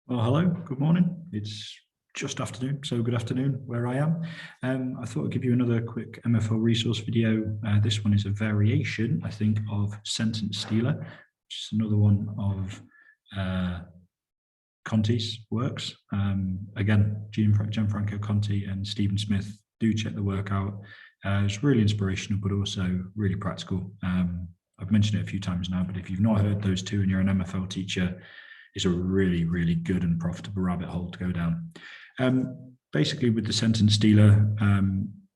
Well, hello, good morning. It's just afternoon, so good afternoon where I am. I thought I'd give you another quick MFL resource video. This one is a variation, I think, of Sentence Stealer, which is another one of Conti's works. Again, Gianfranco Conti and Stephen Smith, do check the work out. It's really inspirational, but also really practical. I've mentioned it a few times now, but if you've not heard those two and you're an MFL teacher, it's a really, really good and profitable rabbit hole to go down. Basically, with the Sentence Stealer,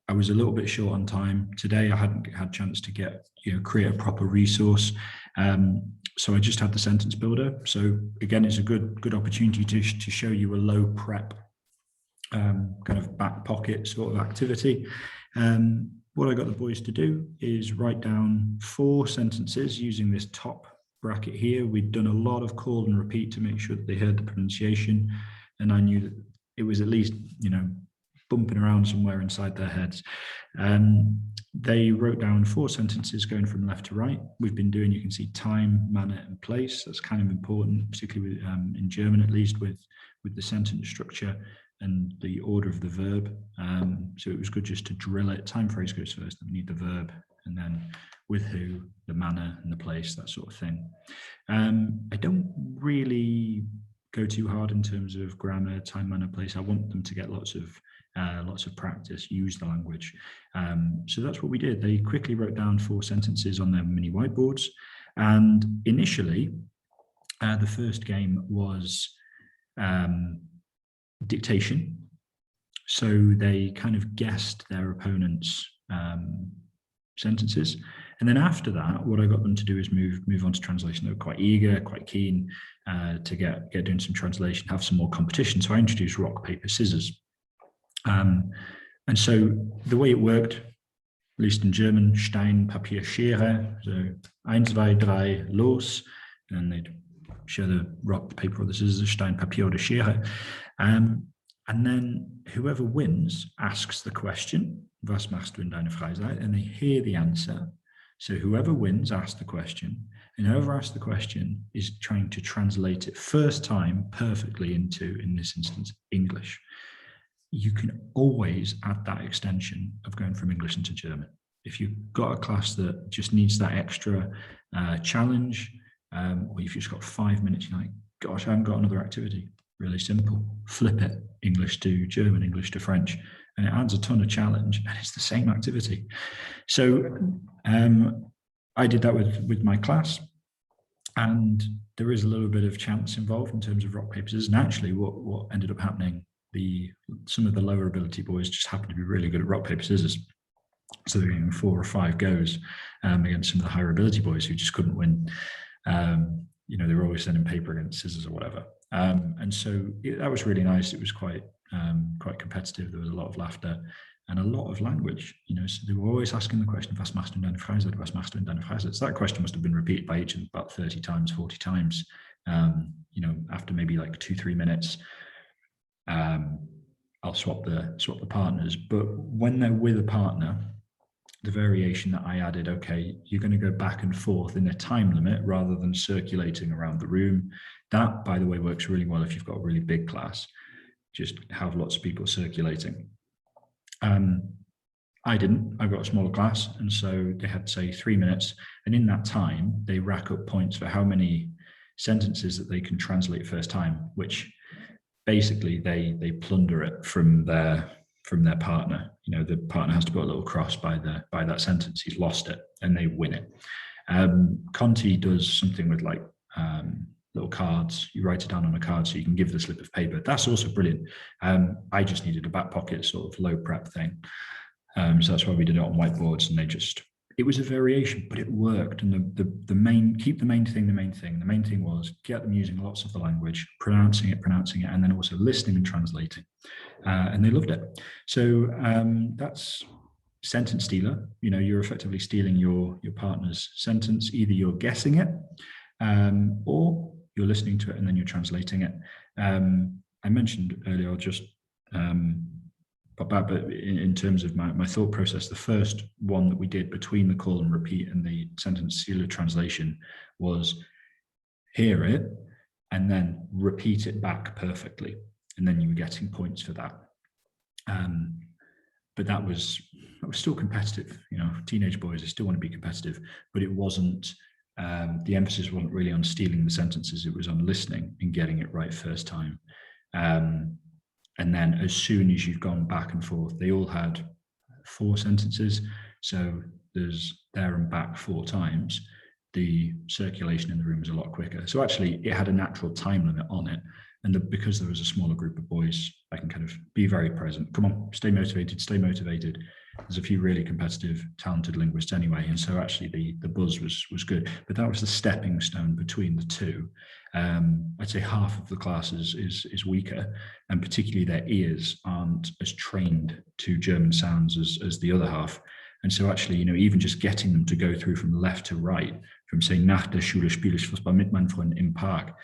I was a little bit short on time. Today, I hadn't had a chance to create a proper resource. So I just had the sentence builder. So again, it's a good opportunity to show you a low prep kind of back pocket sort of activity. What I got the boys to do is write down 4 sentences using this top bracket here. We'd done a lot of call and repeat to make sure that they heard the pronunciation, and I knew that it was at least, bumping around somewhere inside their heads. They wrote down 4 sentences going from left to right. We've been doing, you can see, time, manner, and place. That's kind of important, particularly with, in German at least, with the sentence structure and the order of the verb. So it was good just to drill it. Time phrase goes first, then we need the verb, and then with who, the manner, and the place, that sort of thing. I don't really go too hard in terms of grammar, time, manner, place. I want them to get lots of practice, use the language. So that's what we did. They quickly wrote down 4 sentences on their mini whiteboards. And initially, the first game was dictation. So they kind of guessed their opponent's sentences. And then after that, what I got them to do is move on to translation. They were quite eager, quite keen to get doing some translation, have some more competition. So I introduced rock, paper, scissors. And so the way it worked, at least in German, Stein, Papier, Schere. So 1, 2, 3, los. And they'd share the rock, the paper, or the scissors, Stein, Papier, oder Schere. And then whoever wins asks the question, was machst du in deiner Freizeit? And they hear the answer. So whoever wins asks the question, and whoever asks the question is trying to translate it first time perfectly into, in this instance, English. You can always add that extension of going from English into German. If you've got a class that just needs that extra challenge, or you've just got 5 minutes, you're like, gosh, I haven't got another activity. Really simple. Flip it, English to German, English to French, and it adds a ton of challenge, and it's the same activity. So I did that with my class, and there is a little bit of chance involved in terms of rock, paper, scissors. And actually what ended up happening, some of the lower ability boys just happened to be really good at rock, paper, scissors. So they're getting 4 or 5 goes against some of the higher ability boys who just couldn't win. They were always sending paper against scissors or whatever. And so that was really nice. It was quite competitive. There was a lot of laughter and a lot of language. So they were always asking the question, was machst du in deiner Freizeit? Was machst du in deiner Freizeit? So that question must have been repeated by each of them about 30 times, 40 times. After maybe like 2-3 minutes, I'll swap the partners. But when they're with a partner, the variation that I added, okay, you're going to go back and forth in a time limit rather than circulating around the room. That, by the way, works really well if you've got a really big class. Just have lots of people circulating. I didn't. I've got a smaller class, and so they had, say, 3 minutes. And in that time, they rack up points for how many sentences that they can translate first time, which basically they plunder it from their partner. The partner has to put a little cross by that sentence. He's lost it, and they win it. Conti does something with like little cards. You write it down on a card so you can give the slip of paper. That's also brilliant. I just needed a back pocket sort of low prep thing. So that's why we did it on whiteboards, and it was a variation, but it worked. And the main thing. The main thing was get them using lots of the language, pronouncing it, and then also listening and translating. And they loved it. So that's Sentence Stealer. You're effectively stealing your partner's sentence. Either you're guessing it, or you're listening to it and then you're translating it. I mentioned earlier, I'll just pop back, but in terms of my thought process, the first one that we did between the call and repeat and the Sentence Stealer translation was hear it, and then repeat it back perfectly. And then you were getting points for that. But that was still competitive. You know, teenage boys, they still want to be competitive, but it wasn't, the emphasis wasn't really on stealing the sentences. It was on listening and getting it right first time. And then as soon as you've gone back and forth, they all had 4 sentences. So there's there and back 4 times. The circulation in the room was a lot quicker. So actually it had a natural time limit on it. And because there was a smaller group of boys, I can kind of be very present. Come on, stay motivated, stay motivated. There's a few really competitive, talented linguists anyway. And so actually the buzz was good. But that was the stepping stone between the two. I'd say half of the class is weaker, and particularly their ears aren't as trained to German sounds as the other half. And so actually, you know, even just getting them to go through from left to right, from saying, nach der Schule spiele ich Fußball mit meinen Freunden im Park,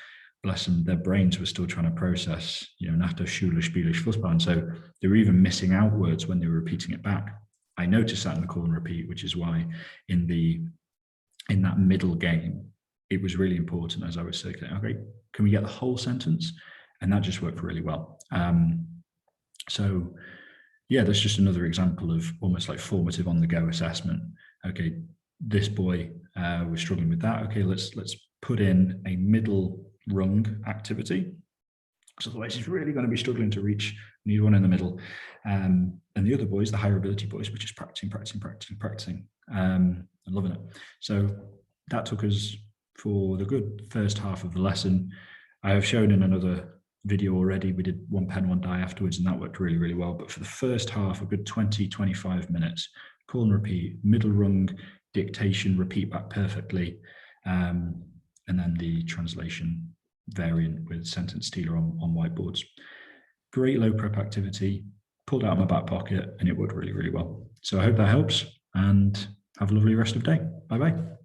bless them, their brains were still trying to process, you know, nach der Schule spiele ich Fußball. And so they were even missing out words when they were repeating it back. I noticed that in the call and repeat, which is why in that middle game, it was really important as I was circulating, okay, can we get the whole sentence? And that just worked really well. So yeah, that's just another example of almost like formative on the go assessment. Okay, this boy was struggling with that. Okay, let's put in a middle rung activity. So otherwise he's really going to be struggling to reach, need one in the middle. And the other boys, the higher ability boys, were just practicing, and loving it. So that took us for the good first half of the lesson. I have shown in another video already, we did 1 pen, 1 die afterwards, and that worked really, really well. But for the first half, a good 20, 25 minutes, call and repeat, middle rung, dictation, repeat back perfectly, and then the translation variant with sentence stealer on whiteboards. Great low prep activity, pulled out of my back pocket, and it worked really, really well. So I hope that helps, and have a lovely rest of the day. Bye-bye.